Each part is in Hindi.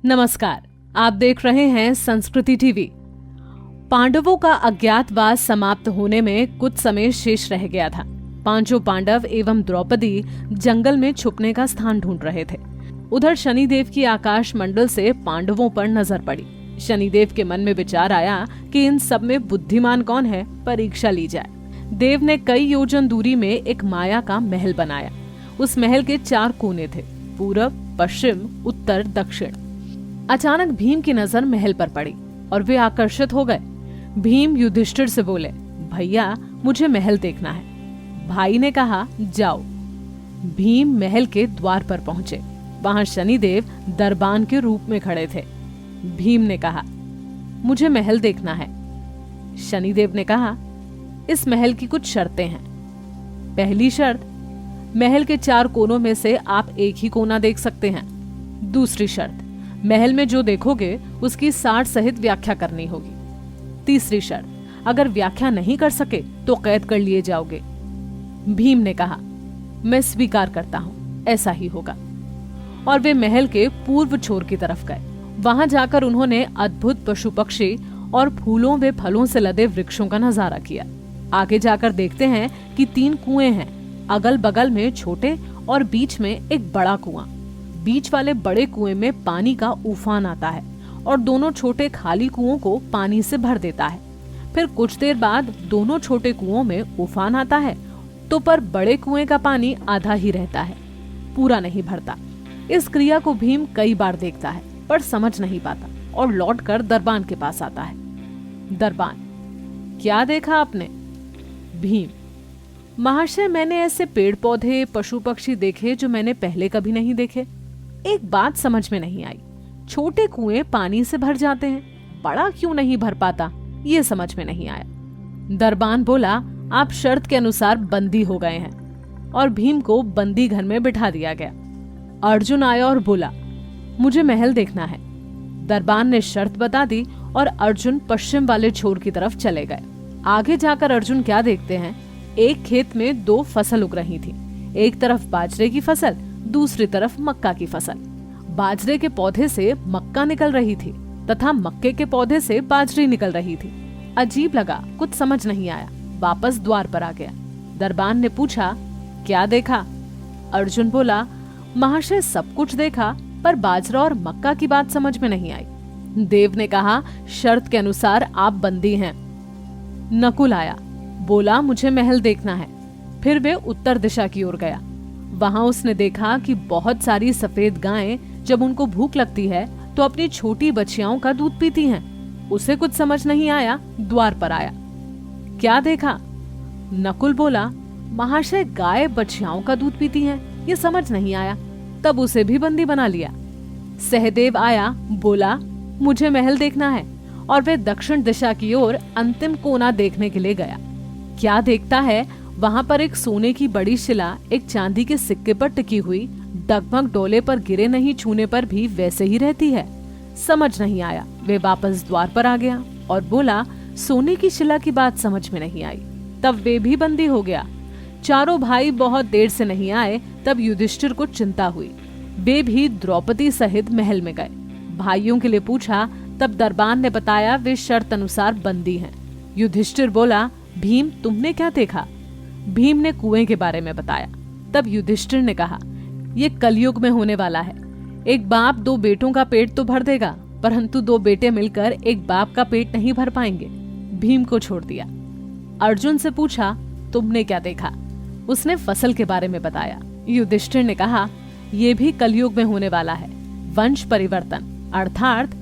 नमस्कार, आप देख रहे हैं संस्कृति टीवी। पांडवों का अज्ञातवास समाप्त होने में कुछ समय शेष रह गया था। पांचों पांडव एवं द्रौपदी जंगल में छुपने का स्थान ढूंढ रहे थे। उधर शनिदेव की आकाश मंडल से पांडवों पर नजर पड़ी। शनिदेव के मन में विचार आया कि इन सब में बुद्धिमान कौन है, परीक्षा ली जाए। देव ने कई योजन दूरी में एक माया का महल बनाया। उस महल के 4 कोने थे, पूरब, पश्चिम, उत्तर, दक्षिण। अचानक भीम की नजर महल पर पड़ी और वे आकर्षित हो गए। भीम युधिष्ठिर से बोले, भैया मुझे महल देखना है। भाई ने कहा, जाओ। भीम महल के द्वार पर पहुंचे। वहां शनिदेव दरबान के रूप में खड़े थे। भीम ने कहा, मुझे महल देखना है। शनिदेव ने कहा, इस महल की कुछ शर्तें हैं। पहली शर्त, महल के 4 कोनों में से आप एक ही कोना देख सकते हैं। दूसरी शर्त, महल में जो देखोगे उसकी सार सहित व्याख्या करनी होगी। तीसरी शर्त, अगर व्याख्या नहीं कर सके तो कैद कर लिए जाओगे। भीम ने कहा, मैं स्वीकार करता हूं, ऐसा ही होगा। और वे महल के पूर्व छोर की तरफ गए। वहां जाकर उन्होंने अद्भुत पशु पक्षी और फूलों व फलों से लदे वृक्षों का नजारा किया। आगे जाकर देखते हैं कि 3 कुएं हैं, अगल बगल में छोटे और बीच में एक बड़ा कुआं। बीच वाले बड़े कुएं में पानी का उफान आता है और दोनों छोटे खाली कुओं को पानी से भर देता है। फिर कुछ देर बाद दोनों छोटे कुओं में उफान आता है तो पर बड़े कुएं का पानी आधा ही रहता है, पूरा नहीं भरता। इस क्रिया को भीम कई बार देखता है पर समझ नहीं पाता और लौटकर दरबान के पास आता है। दरबान, क्या देखा आपने? भीम, महाशय मैंने ऐसे पेड़ पौधे पशु पक्षी देखे जो मैंने पहले कभी नहीं देखे। एक बात समझ में नहीं आई, छोटे कुएं पानी से भर जाते हैं, बड़ा क्यों नहीं भर पाता, ये समझ में नहीं आया। दरबान बोला, आप शर्त के अनुसार बंदी हो गए हैं। और भीम को बंदी घर में बिठा दिया गया। अर्जुन आया और बोला, मुझे महल देखना है। दरबान ने शर्त बता दी और अर्जुन पश्चिम वाले छोर की तरफ चले गए। आगे जाकर अर्जुन क्या देखते हैं, एक खेत में 2 फसल उग रही थी। एक तरफ बाजरे की फसल, दूसरी तरफ मक्का की फसल। बाजरे के पौधे से मक्का निकल रही थी तथा मक्के के पौधे से बाजरी निकल रही थी। अजीब लगा, कुछ समझ नहीं आया, वापस द्वार पर आ गया। दरबान ने पूछा, क्या देखा? अर्जुन बोला, महाशय सब कुछ देखा पर बाजरा और मक्का की बात समझ में नहीं आई। देव ने कहा, शर्त के अनुसार आप बंदी हैं। नकुल आया, बोला, मुझे महल देखना है। फिर वे उत्तर दिशा की ओर गया। वहां उसने देखा कि बहुत सारी सफेद गायें जब उनको भूख लगती है तो अपनी छोटी बच्चियों का दूध पीती हैं। उसे कुछ समझ नहीं आया, द्वार पर आया। क्या देखा? नकुल बोला, महाशय गाय बच्चियों का दूध पीती हैं, ये समझ नहीं आया, तब उसे भी बंदी बना लिया। सहदेव आया, बोला, मुझे महल देखना है। और वे दक्षिण दिशा की ओर अंतिम कोना देखने के लिए गया। क्या देखता है, वहां पर एक सोने की बड़ी शिला एक चांदी के सिक्के पर टिकी हुई, डगमग डोले पर गिरे नहीं छूने पर भी वैसे ही रहती है। समझ नहीं आया, वे वापस द्वार पर आ गया और बोला, सोने की शिला की बात समझ में नहीं आई। तब वे भी बंदी हो गया। चारों भाई बहुत देर से नहीं आए, तब युधिष्ठिर को चिंता हुई। वे भी द्रौपदी सहित महल में गए। भाइयों के लिए पूछा, तब दरबान ने बताया वे शर्त अनुसार बंदी हैं। युधिष्ठिर बोला, भीम तुमने क्या देखा? भीम ने कुएं के बारे में बताया। तब युधिष्ठिर ने कहा, ये कलयुग में होने वाला है। एक बाप 2 बेटों का पेट तो भर देगा, परंतु 2 बेटे मिलकर एक बाप का पेट नहीं भर पाएंगे। भीम को छोड़ दिया। अर्जुन से पूछा, तुमने क्या देखा? उसने फसल के बारे में बताया। युधिष्ठिर ने कहा, ये भी कलयुग में होने वाला है। वंश परिवर्तन, अर्थात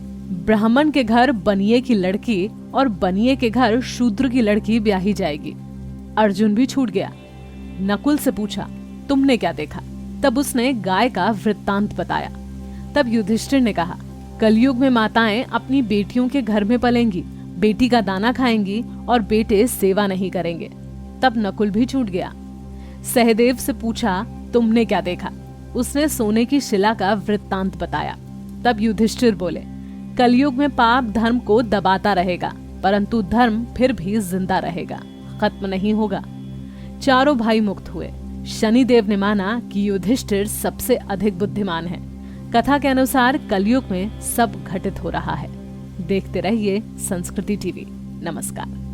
ब्राह्मण के घर बनिए की लड़की और बनिए के घर शूद्र की लड़की ब्याही जाएगी। अर्जुन भी छूट गया। नकुल से पूछा, तुमने क्या देखा? तब उसने गाय का वृत्तांत बताया। तब युधिष्ठिर ने कहा, कलयुग में माताएं अपनी बेटियों के घर में पलेंगी, बेटी का दाना खाएंगी और बेटे सेवा नहीं करेंगे। तब नकुल भी छूट गया। सहदेव से पूछा, तुमने क्या देखा? उसने सोने की शिला का वृत्तांत बताया। तब युधिष्ठिर बोले, कलयुग में पाप धर्म को दबाता रहेगा, परंतु धर्म फिर भी जिंदा रहेगा, खत्म नहीं होगा। चारों भाई मुक्त हुए। शनिदेव ने माना कि युधिष्ठिर सबसे अधिक बुद्धिमान है। कथा के अनुसार कलयुग में सब घटित हो रहा है। देखते रहिए संस्कृति टीवी। नमस्कार।